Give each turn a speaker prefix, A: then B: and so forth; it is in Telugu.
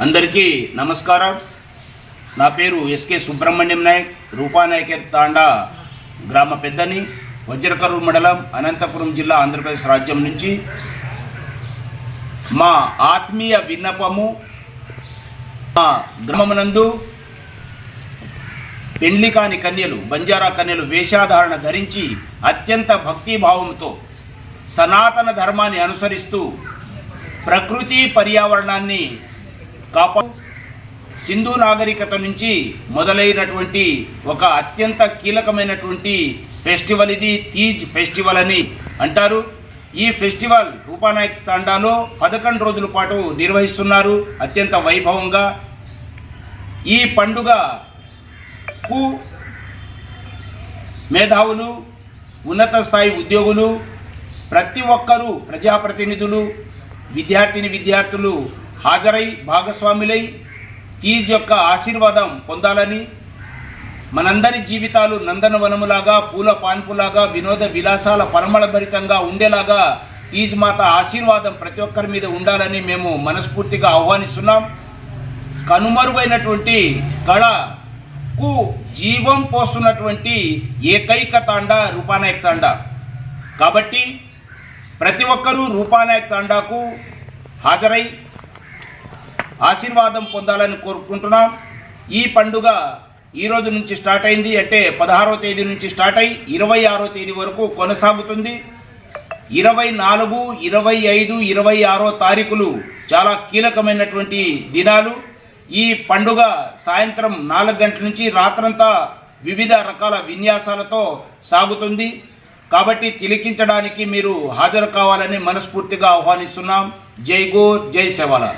A: అందరికీ నమస్కారం. నా పేరు ఎస్కే సుబ్రహ్మణ్యం నాయక్, రూపానాయక్ తాండా గ్రామ పెద్దని, వజ్రకర్రు మండలం, అనంతపురం జిల్లా, ఆంధ్రప్రదేశ్ రాజ్యం నుంచి. మా ఆత్మీయ విన్నపము, మా గ్రామమునందు పెండ్లి కాని కన్యలు, బంజారా కన్యలు వేషాధారణ ధరించి అత్యంత భక్తిభావంతో సనాతన ధర్మాన్ని అనుసరిస్తూ ప్రకృతి పర్యావరణాన్ని సింధు నాగరికత నుంచి మొదలైనటువంటి ఒక అత్యంత కీలకమైనటువంటి ఫెస్టివల్ ఇది. తీజ్ ఫెస్టివల్ అని అంటారు. ఈ ఫెస్టివల్ రూపానాయక్ తాండాలో 11 రోజుల పాటు నిర్వహిస్తున్నారు అత్యంత వైభవంగా. ఈ పండుగకు మేధావులు, ఉన్నత స్థాయి ఉద్యోగులు, ప్రతి ఒక్కరూ, ప్రజాప్రతినిధులు, విద్యార్థులు హాజరై భాగస్వాములై తీజ్ యొక్క ఆశీర్వాదం పొందాలని, మనందరి జీవితాలు నందనవనములాగా, పూల పాన్పులాగా, వినోద విలాసాల పరిమళభరితంగా ఉండేలాగా తీజ్ మాత ఆశీర్వాదం ప్రతి ఒక్కరి మీద ఉండాలని మేము మనస్ఫూర్తిగా ఆహ్వానిస్తున్నాం. కనుమరుగైనటువంటి కళకు జీవం పోస్తున్నటువంటి ఏకైక తాండా రూపానాయక్ తాండా. కాబట్టి ప్రతి ఒక్కరూ రూపానాయక్ తాండాకు హాజరై ఆశీర్వాదం పొందాలని కోరుకుంటున్నాం. ఈ పండుగ ఈ రోజు నుంచి స్టార్ట్ అయింది. అంటే 16వ తేదీ నుంచి స్టార్ట్ అయి 26వ తేదీ వరకు కొనసాగుతుంది. 24, 25, 26వ తారీఖులు చాలా కీలకమైనటువంటి దినాలు. ఈ పండుగ సాయంత్రం 4 గంటల నుంచి రాత్రంతా వివిధ రకాల విన్యాసాలతో సాగుతుంది. కాబట్టి తిలకించడానికి మీరు హాజరు కావాలని మనస్ఫూర్తిగా ఆహ్వానిస్తున్నాం. జై గోర్, జై శవాలా.